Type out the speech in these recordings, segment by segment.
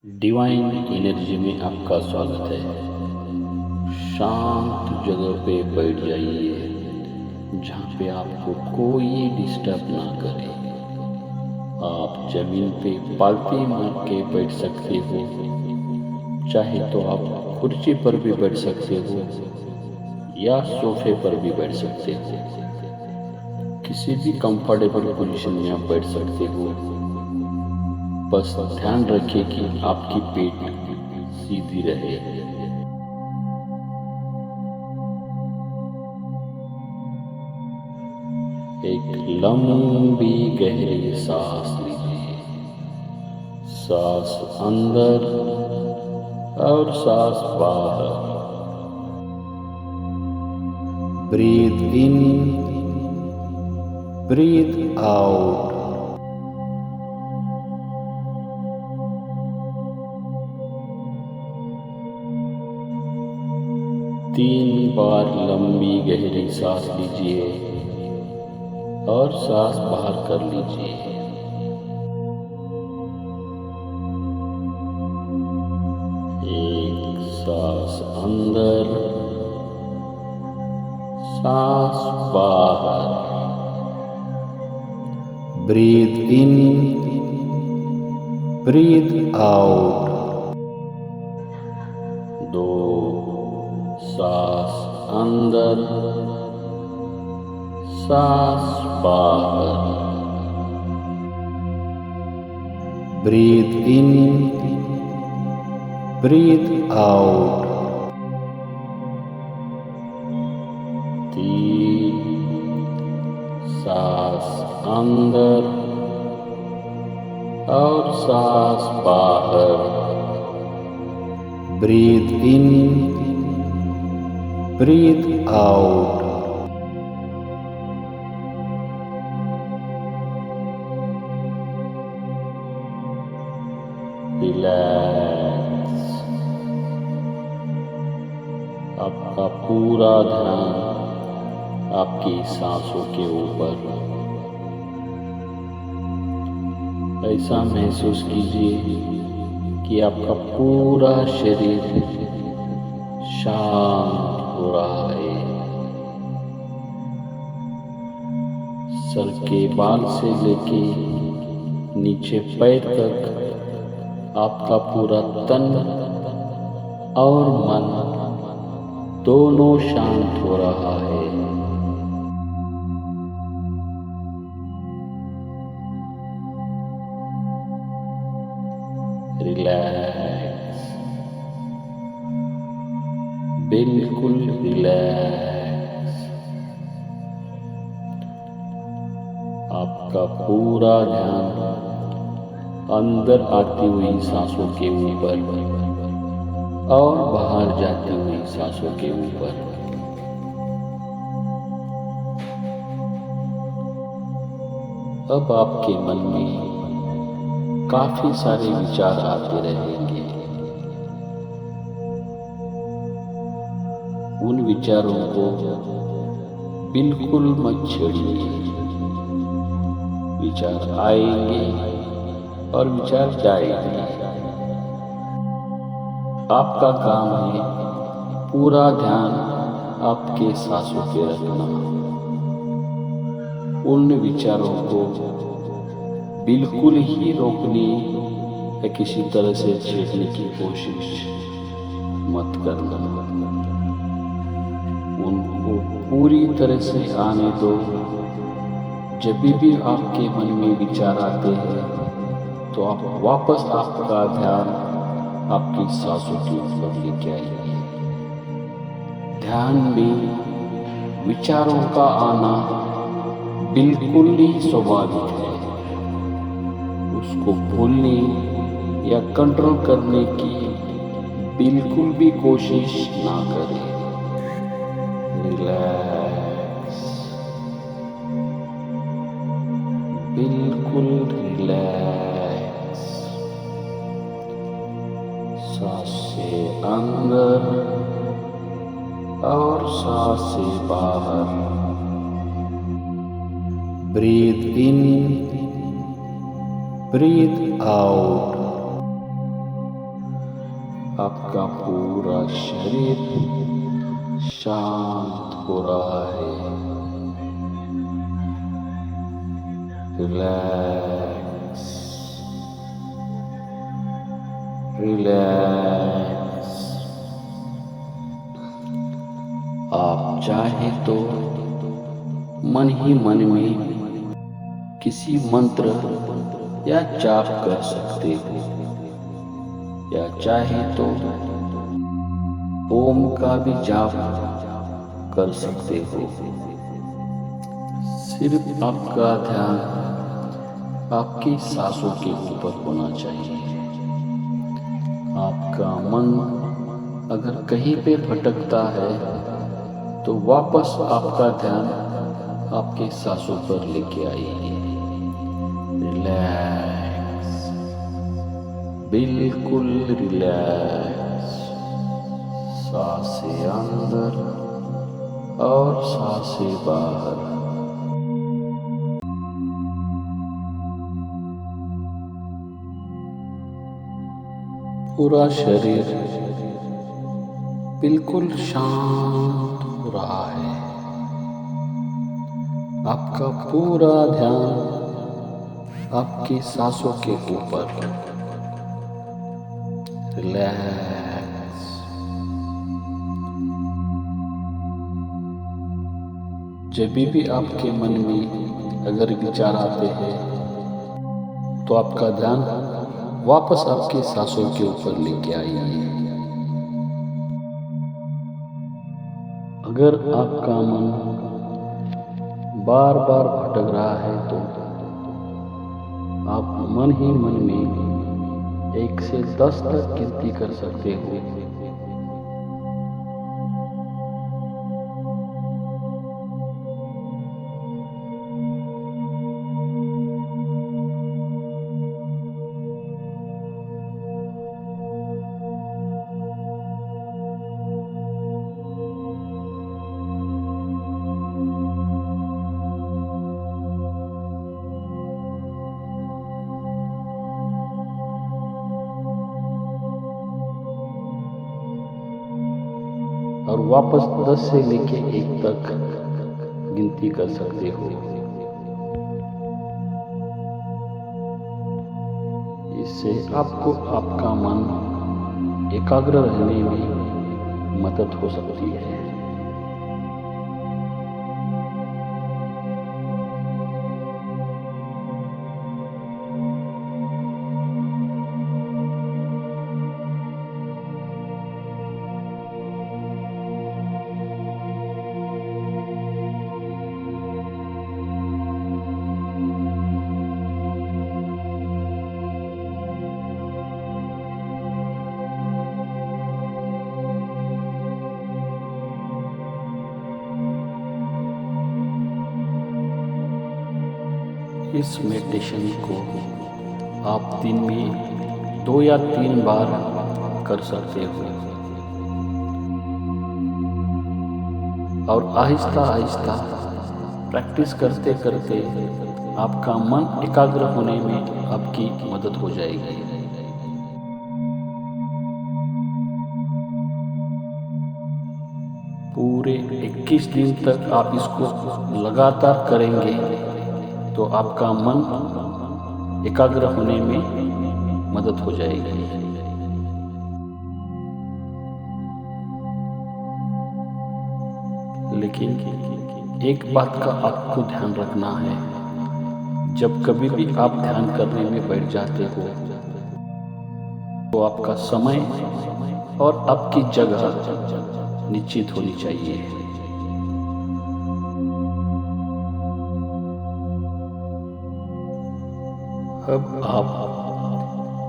Divine energy में आपका स्वागत है। शांत जगह पे बैठ जाइए जहाँ पे आपको कोई डिस्टर्ब ना करे। आप जमीन पे पालती मार के बैठ सकते हो, चाहे तो आप कुर्सी पर भी बैठ सकते हो या सोफे पर भी बैठ सकते हो। किसी भी कंफर्टेबल पोजीशन में आप बैठ सकते हो। बस ध्यान रखिए कि आपकी पेट सीधी रहे। एक लंबी गहरी सांस लीजिए। सांस अंदर और सांस बाहर। ब्रीथ इन, ब्रीथ आउट। तीन बार लंबी गहरी सांस लीजिए और सांस बाहर कर लीजिए। एक सांस अंदर, सांस बाहर। ब्रीथ इन, ब्रीथ आउट। दो सांस अंदर, सांस बाहर। ब्रीथ इन, ब्रीथ आउट। तीन सांस अंदर और सांस बाहर। ब्रीथ इन, ब्रीथ आउट। रिलैक्स। आपका पूरा ध्यान आपकी सांसों के ऊपर। ऐसा महसूस कीजिए कि आपका पूरा शरीर शांत हो रहा है। सर के बाल से लेके नीचे पैर तक आपका पूरा तन और मन दोनों शांत हो रहा है। रिलैक्स, बिल्कुल रिलैक्स। आपका पूरा ध्यान अंदर आती हुई सांसों के ऊपर और बाहर जाती हुई सांसों के ऊपर। अब आपके मन में काफी सारे विचार आते रहेंगे। उन विचारों को बिल्कुल मत छेड़िए। विचार आएंगे और विचार जाएंगे। आपका काम है पूरा ध्यान आपके सांसों पे रखना। उन विचारों को बिल्कुल ही रोकने या किसी तरह से छेड़ने की कोशिश मत करना। उनको पूरी तरह से आने दो। जब भी आपके मन में विचार आते हैं तो आप वापस आपका ध्यान आपकी सांसों के ऊपर लेके आइए। ध्यान में विचारों का आना बिल्कुल ही स्वाभाविक है। उसको भूलने या कंट्रोल करने की बिल्कुल भी कोशिश ना करें। रिलैक्स, बिल्कुल रिलैक्स। सांस से अंदर और सांस से बाहर। ब्रीथ इन, ब्रीथ आउट। आपका पूरा शरीर शांत हो रहा है। Relax, relax. आप चाहे तो मन ही मन में किसी मंत्र या जाप कर सकते हो, या चाहे तो ओम का भी जाप कर सकते हो। सिर्फ आपका ध्यान आपकी सांसों के ऊपर होना चाहिए। आपका मन अगर कहीं पे भटकता है तो वापस आपका ध्यान आपके सांसों पर लेके आइए। रिलैक्स, बिल्कुल रिलैक्स। सांसें अंदर और सांसें बाहर। पूरा शरीर बिल्कुल शांत हो रहा है। आपका पूरा ध्यान आपकी सांसों के ऊपर। रिलैक्स। जब भी आपके मन में अगर विचार आते हैं तो आपका ध्यान वापस आपके सांसों के ऊपर लेके आइए। अगर आपका मन बार बार भटक रहा है तो आप मन ही मन में 1 से 10 तक गिनती कर सकते हो। और वापस 10 से लेके 1 तक गिनती कर सकते हो। इससे आपको आपका मन एकाग्र रहने में मदद हो सकती है। इस मेडिटेशन को आप दिन में 2 या 3 बार कर सकते हो और आहिस्ता आहिस्ता प्रैक्टिस करते करते आपका मन एकाग्र होने में आपकी मदद हो जाएगी। पूरे 21 दिन तक आप इसको लगातार करेंगे तो आपका मन एकाग्र होने में मदद हो जाएगी। लेकिन एक बात का आपको ध्यान रखना है, जब कभी भी आप ध्यान करने में बैठ जाते हो तो आपका समय और आपकी जगह निश्चित होनी चाहिए। अब आप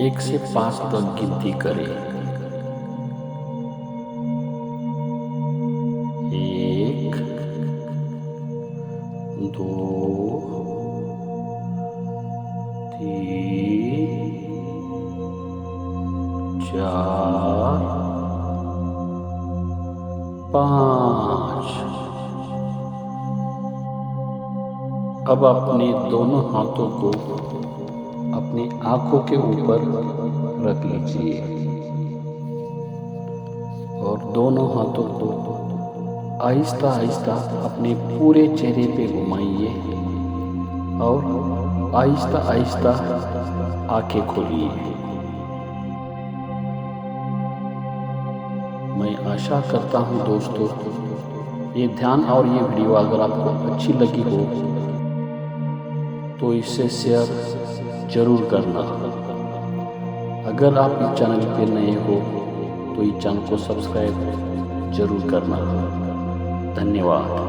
1 से 5 तक गिनती करें। 1, 2, 3, 4, 5। अब अपने दोनों हाथों को अपनी आंखों के ऊपर रख लीजिए। और दोनों हाथों को आहिस्ता आहिस्ता अपने पूरे चेहरे पे घुमाइए और आहिस्ता आहिस्ता आंखें खोलिए। मैं आशा करता हूँ दोस्तों, ये ध्यान और ये वीडियो अगर आपको अच्छी लगी हो तो इसे शेयर जरूर करना। अगर आप इस चैनल पे नए हो तो इस चैनल को सब्सक्राइब जरूर करना। धन्यवाद।